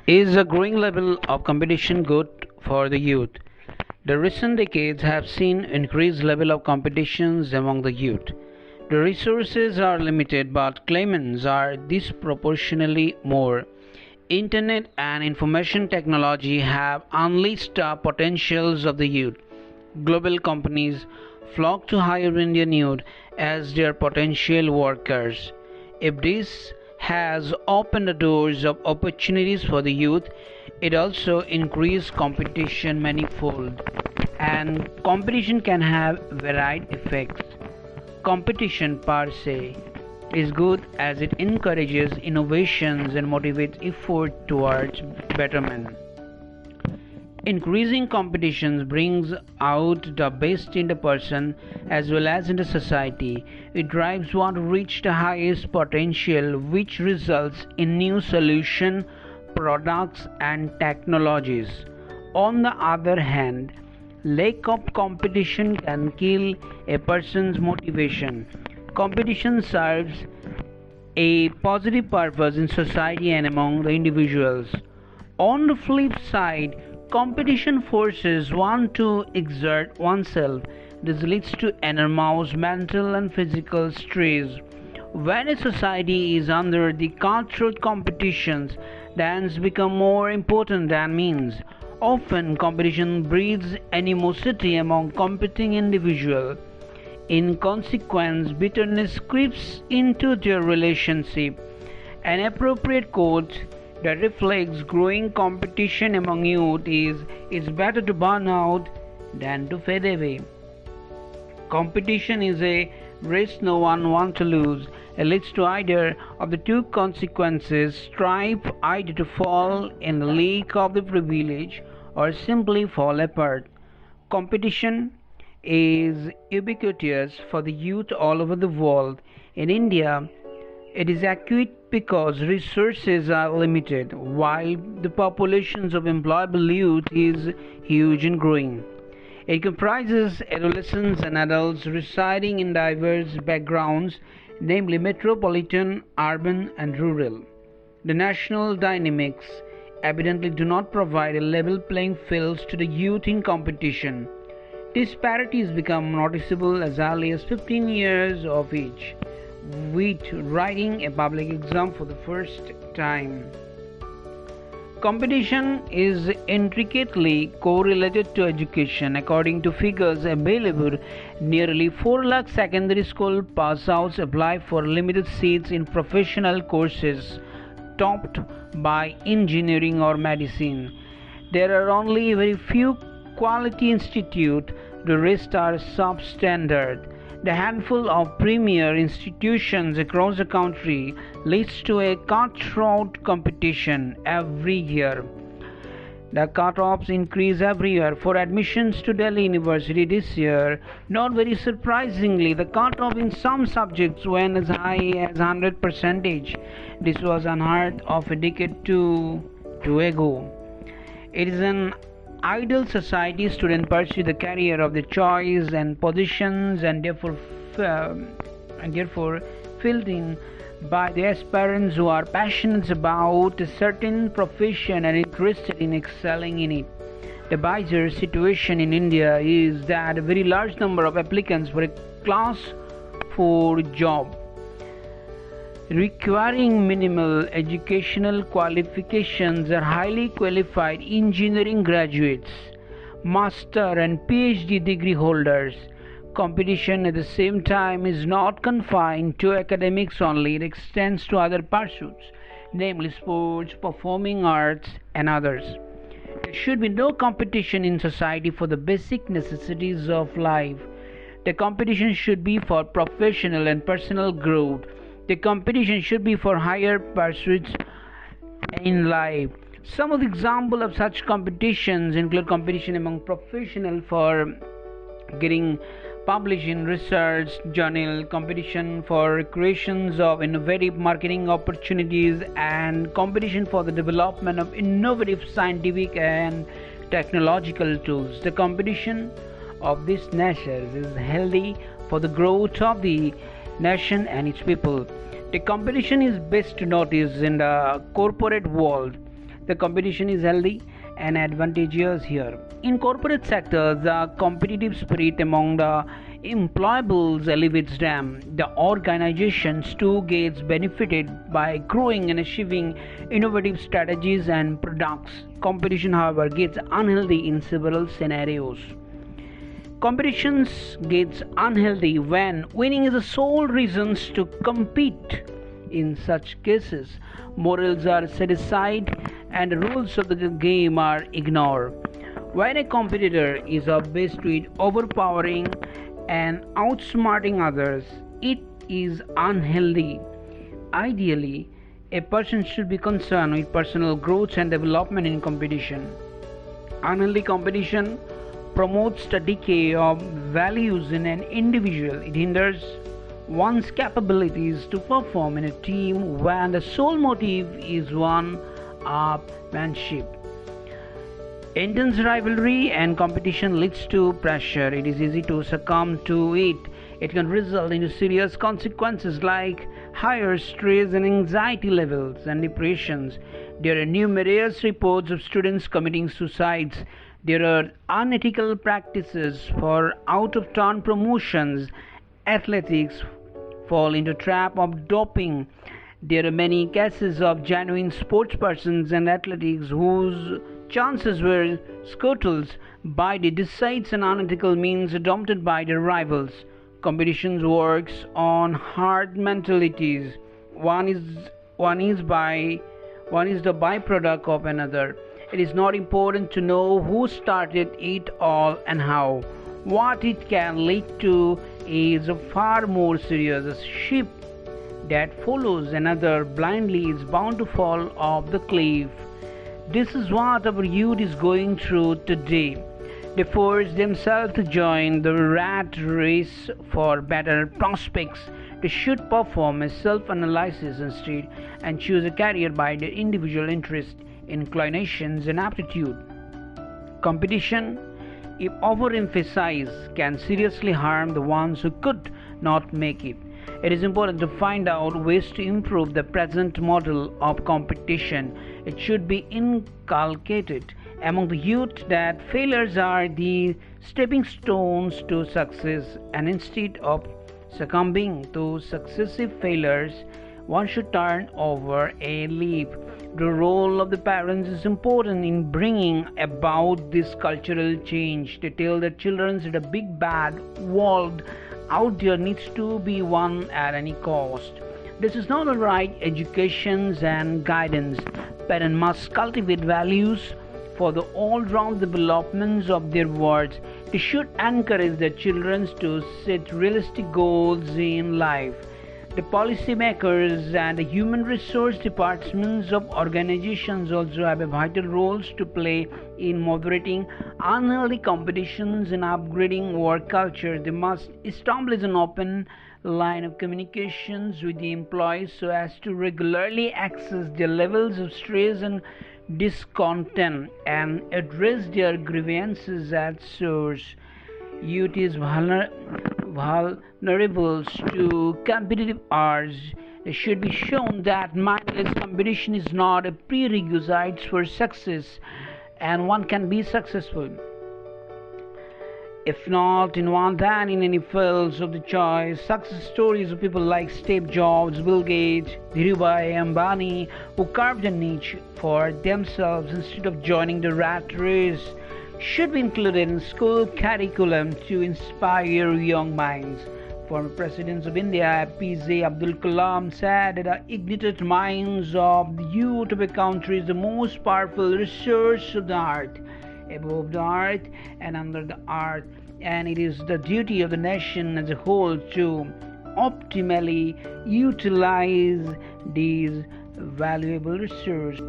Is a growing level of competition good for the youth? The recent decades have seen increased level of competitions among the youth. The resources are limited but claimants are disproportionately more. Internet and information technology have unleashed the potentials of the youth. Global companies flock to hire Indian youth as their potential workers. If this has opened the doors of opportunities for the youth, it also increased competition manifold. And competition can have varied effects. Competition per se is good as it encourages innovations and motivates effort towards betterment. Increasing competitions brings out the best in the person as well as in the society. It drives one to reach the highest potential, which results in new solutions, products, and technologies. On the other hand, lack of competition can kill a person's motivation. Competition serves a positive purpose in society and among the individuals. On the flip side, competition forces one to exert oneself. This leads to enormous mental and physical stress. When a society is under the cutthroat competitions, the ends become more important than means. Often, competition breeds animosity among competing individuals. In consequence, bitterness creeps into their relationship. An appropriate quote that reflects growing competition among youth is it's better to burn out than to fade away. Competition is a race no one wants to lose. It leads to either of the two consequences strive either to fall in the league of the privilege or simply fall apart. Competition is ubiquitous for the youth all over the world. In India, it is acute because resources are limited, while the populations of employable youth is huge and growing. It comprises adolescents and adults residing in diverse backgrounds, namely metropolitan, urban, and rural. The national dynamics evidently do not provide a level playing field to the youth in competition. Disparities become noticeable as early as 15 years of age, with writing a public exam for the first time. Competition is intricately correlated to education. According to figures available, nearly 4 lakh secondary school pass-outs apply for limited seats in professional courses, topped by engineering or medicine. There are only very few quality institutes, the rest are substandard. The handful of premier institutions across the country leads to a cutthroat competition every year. The cutoffs increase every year. For admissions to Delhi University this year, not very surprisingly, the cutoff in some subjects went as high as 100%. This was unheard of a decade two ago. It is an ideal society. Students pursue the career of their choice and positions and therefore filled in by the aspirants who are passionate about a certain profession and interested in excelling in it. The bizarre situation in India is that a very large number of applicants for a class 4 job requiring minimal educational qualifications are highly qualified engineering graduates, master and PhD degree holders. Competition at the same time is not confined to academics only, it extends to other pursuits, namely sports, performing arts, and others. There should be no competition in society for the basic necessities of life. The competition should be for professional and personal growth. The competition should be for higher pursuits in life. Some of the examples of such competitions include competition among professionals for getting published in research journal, competition for creations of innovative marketing opportunities, and competition for the development of innovative scientific and technological tools. The competition of this nature is healthy for the growth of the nation and its people. The competition is best noticed in the corporate world. The competition is healthy and advantageous here. In corporate sectors, the competitive spirit among the employables elevates them. The organizations too gets benefited by growing and achieving innovative strategies and products. Competition, however, gets unhealthy in several scenarios. Competitions gets unhealthy when winning is the sole reason to compete. In such cases, morals are set aside and the rules of the game are ignored. When a competitor is obsessed with overpowering and outsmarting others, it is unhealthy. Ideally, a person should be concerned with personal growth and development in competition. Unhealthy competition promotes the decay of values in an individual. It hinders one's capabilities to perform in a team when the sole motive is one upmanship. Intense rivalry and competition leads to pressure. It is easy to succumb to it. It can result in serious consequences like higher stress and anxiety levels and depressions. There are numerous reports of students committing suicides. There are unethical practices for out-of-town promotions. Athletics fall into trap of doping. There are many cases of genuine sportspersons and athletics whose chances were scuttled by the deceits and unethical means adopted by their rivals. Competition works on hard mentalities. One is the byproduct of another. It is not important to know who started it all and how. What it can lead to is far more serious. A ship that follows another blindly is bound to fall off the cliff. This is what our youth is going through today. They force themselves to join the rat race for better prospects. They should perform a self-analysis instead and choose a career by their individual interests, inclinations, and aptitude. Competition, if overemphasized, can seriously harm the ones who could not make it. It is important to find out ways to improve the present model of competition. It should be inculcated among the youth that failures are the stepping stones to success, and instead of succumbing to successive failures, one should turn over a leaf. The role of the parents is important in bringing about this cultural change. They tell their children that the big bad world out there needs to be won at any cost. This is not the right education and guidance. Parents must cultivate values for the all-round development of their words. They should encourage their children to set realistic goals in life. The policymakers and the human resource departments of organizations also have a vital role to play in moderating unhealthy competitions and upgrading work culture. They must establish an open line of communications with the employees so as to regularly access their levels of stress and discontent and address their grievances at source. Youth is vulnerable to competitive urge. It should be shown that mindless competition is not a prerequisite for success, and one can be successful, if not in one, then in any fields of the choice. Success stories of people like Steve Jobs, Bill Gates, Dhirubhai Ambani, who carved a niche for themselves instead of joining the rat race, should be included in school curriculum to inspire young minds. Former President of India APJ Abdul Kalam said that the ignited minds of the youth of a country is the most powerful resource of the earth, above the earth and under the earth, and it is the duty of the nation as a whole to optimally utilize these valuable resources.